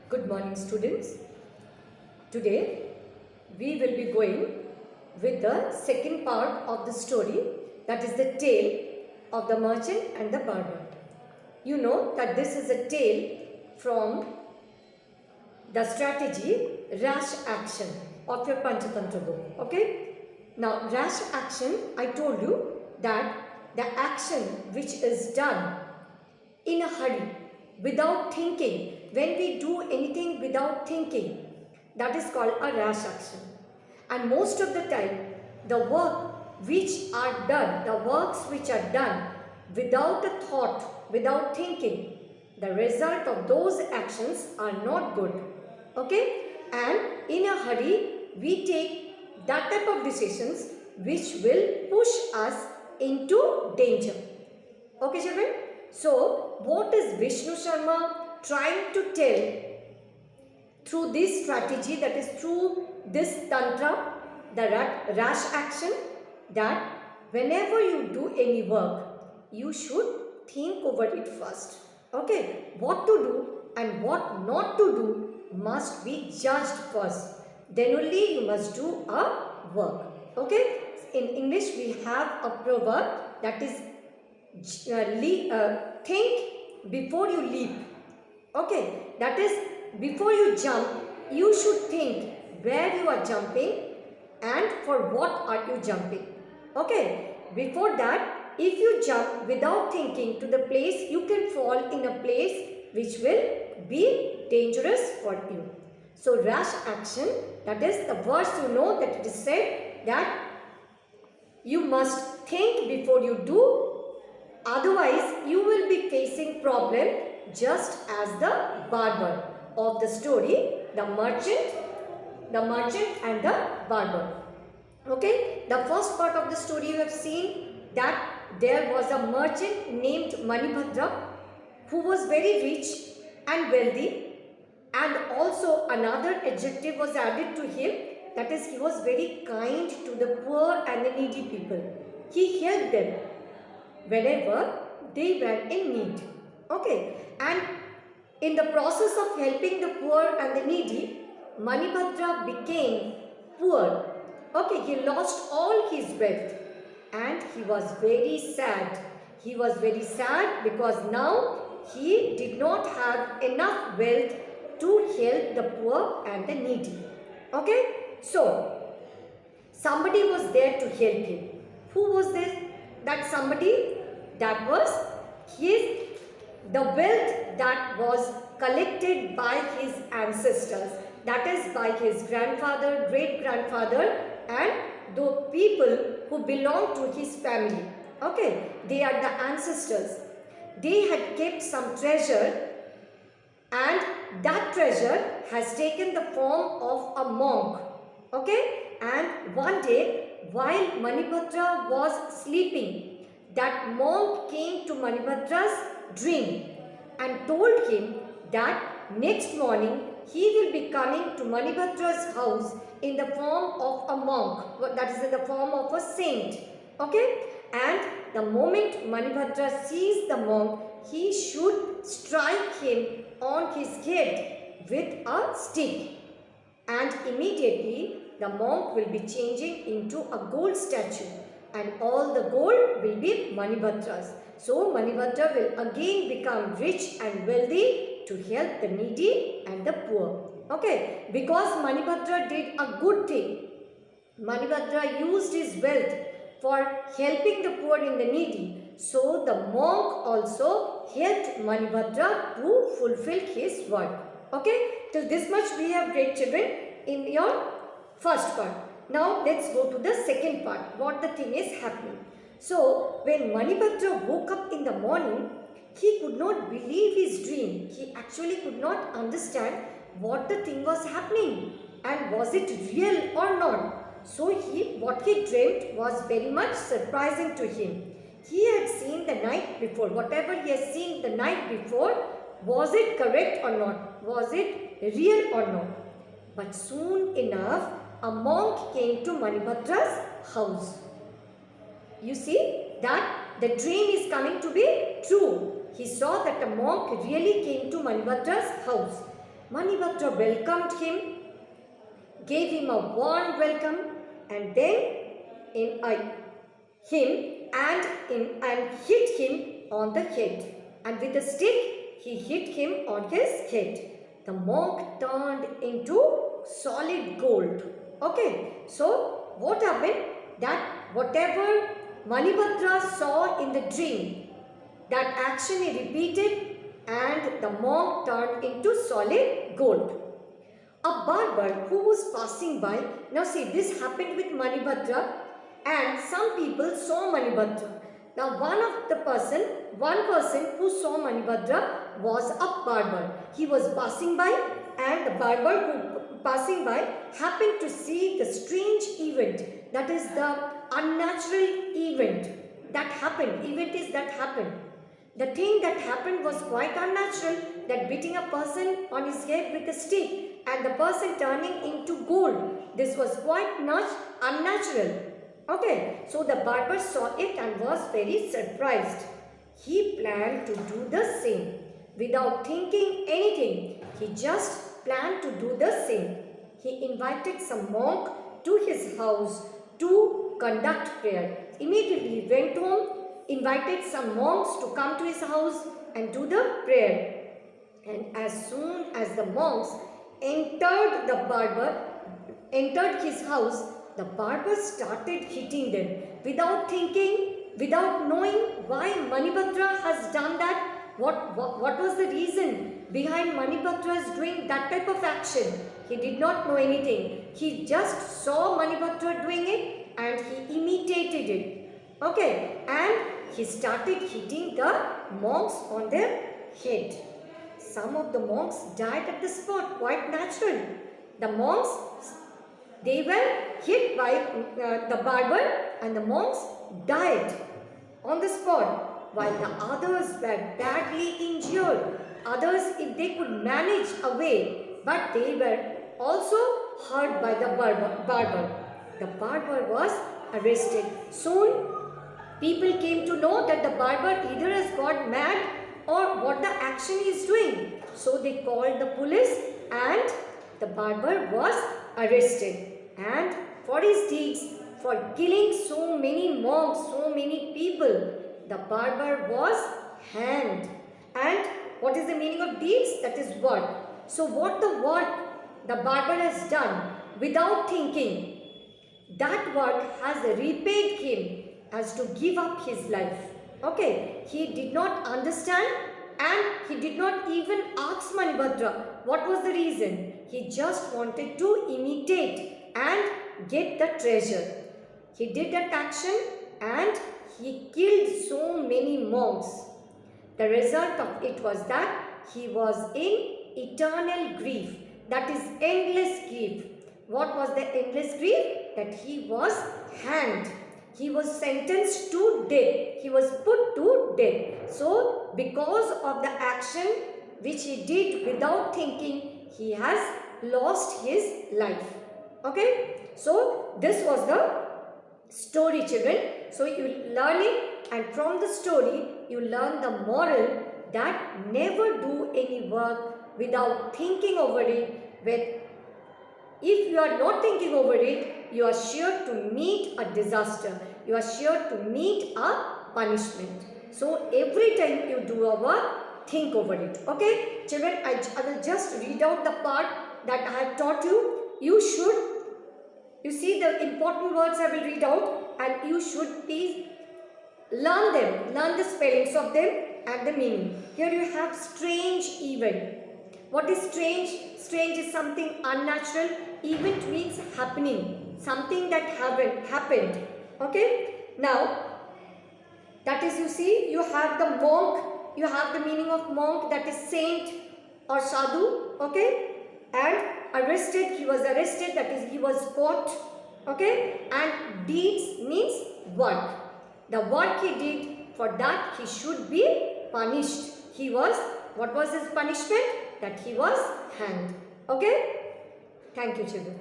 Good morning, students. Today we will be going with the second part of the story, that is the tale of the merchant and the barber. You know that this is a tale from the strategy Rash Action of your Panchatantra book. Okay? Now, rash action, I told you that the action which is done in a hurry, without thinking, when we do anything without thinking, that is called a rash action. And most of the time, the work which are done, the works which are done without a thought, without thinking, the result of those actions are not good. Okay? And in a hurry, we take that type of decisions which will push us into danger. Okay, children? So, what is Vishnu Sharma trying to tell through this strategy, that is through this tantra, the rash action, that whenever you do any work, you should think over it first. Okay, what to do and what not to do must be judged first. Then only you must do a work. Okay, in English we have a proverb that is think before you leap. Okay, that is, before you jump, you should think where you are jumping and for what are you jumping. Okay, before that, if you jump without thinking to the place, you can fall in a place which will be dangerous for you. So, rash action, that is the verse, you know that it is said that you must think before you do. Otherwise, you will be facing problem just as the barber of the story, the merchant and the barber. Okay, the first part of the story you have seen that there was a merchant named Manibhadra who was very rich and wealthy, and also another adjective was added to him, that is, he was very kind to the poor and the needy people. He helped them whenever they were in need. Okay, and in the process of helping the poor and the needy, Manibhadra became poor. Okay, he lost all his wealth and he was very sad. He was very sad because now he did not have enough wealth to help the poor and the needy. Okay, so somebody was there to help him. Who was this? That somebody, that was the wealth that was collected by his ancestors, that is by his grandfather, great grandfather, and the people who belong to his family. Okay, they are the ancestors. They had kept some treasure, and that treasure has taken the form of a monk. Okay, and one day while Manibhadra was sleeping, that monk came to Manibhadra's dream and told him that next morning he will be coming to Manibhadra's house in the form of a monk, that is in the form of a saint. Okay, and the moment Manibhadra sees the monk, he should strike him on his head with a stick, and immediately the monk will be changing into a gold statue, and all the gold will be Manibhadra's. So Manibhadra will again become rich and wealthy to help the needy and the poor. Okay, because Manibhadra did a good thing. Manibhadra used his wealth for helping the poor and the needy. So the monk also helped Manibhadra to fulfill his work. Okay, till this much we have read, children, in your first part. Now let's go to the second part, what the thing is happening. So when Manibhadra woke up in the morning, he could not believe his dream. He actually could not understand what the thing was happening and was it real or not. So what he dreamt was very much surprising to him. He had seen the night before, whatever he has seen the night before, was it correct or not? Was it real or not? But soon enough, a monk came to Manibhadra's house. You see that the dream is coming to be true. He saw that a monk really came to Manibhadra's house, Manibhadra welcomed him, gave him a warm welcome, and then in and hit him on the head. And with a stick, he hit him on his head. The monk turned into solid gold. Okay, so what happened? That whatever Manibhadra saw in the dream, that action he repeated, and the monk turned into solid gold. A barber who was passing by, now see, this happened with Manibhadra, and some people saw Manibhadra. Now one person who saw Manibhadra was a barber. He was passing by, and the barber who passing by happened to see the strange event, that is the unnatural event that happened. The thing that happened was quite unnatural, that beating a person on his head with a stick and the person turning into gold. This was quite unnatural. Okay, so the barber saw it and was very surprised. He planned to do the same. Without thinking anything, he just planned to do the same. He invited some monk to his house to conduct prayer. Immediately he went home, invited some monks to come to his house and do the prayer. And as soon as the monks entered his house, the barber started hitting them without thinking, without knowing why Manibhadra has done that. What was the reason behind Manibhadra's doing that type of action? He did not know anything. He just saw Manibhadra doing it and he imitated it. Okay, and he started hitting the monks on their head. Some of the monks died at the spot, quite natural. The monks, they were hit by the barber, and the monks died on the spot, while the others were badly injured. Others, if they could manage away, but they were also hurt by the barber. The barber was arrested. Soon, people came to know that the barber either has got mad or what the action he is doing. So they called the police and the barber was arrested. And for his deeds, for killing so many monks, so many people, the barber was hanged. And what is the meaning of deeds? That is work. So what the barber has done without thinking, that work has repaid him as to give up his life. Okay, he did not understand and he did not even ask Manibhadra what was the reason. He just wanted to imitate and get the treasure. He did that action and he killed so many monks. The result of it was that he was in eternal grief, that is endless grief. What was the endless grief? That he was hanged. He was sentenced to death. He was put to death. So, because of the action which he did without thinking, he has lost his life. Okay? So, this was the story, children. So, you learn it, and from the story, you learn the moral that never do any work without thinking over it. If you are not thinking over it, you are sure to meet a disaster. You are sure to meet a punishment. So, every time you do a work, think over it. Okay? Children, I will just read out the part that I have taught you. You see the important words I will read out, and you should please learn them. Learn the spellings of them and the meaning. Here you have strange event. What is strange? Strange is something unnatural. Event means happening. Something that happened. Okay? Now, that is, you see, you have the monk. You have the meaning of monk, that is saint or sadhu. Okay? And arrested, he was arrested, that is, he was caught. Okay? And deeds means work. The work he did, for that he should be punished. What was his punishment? That he was hanged. Okay? Thank you, children.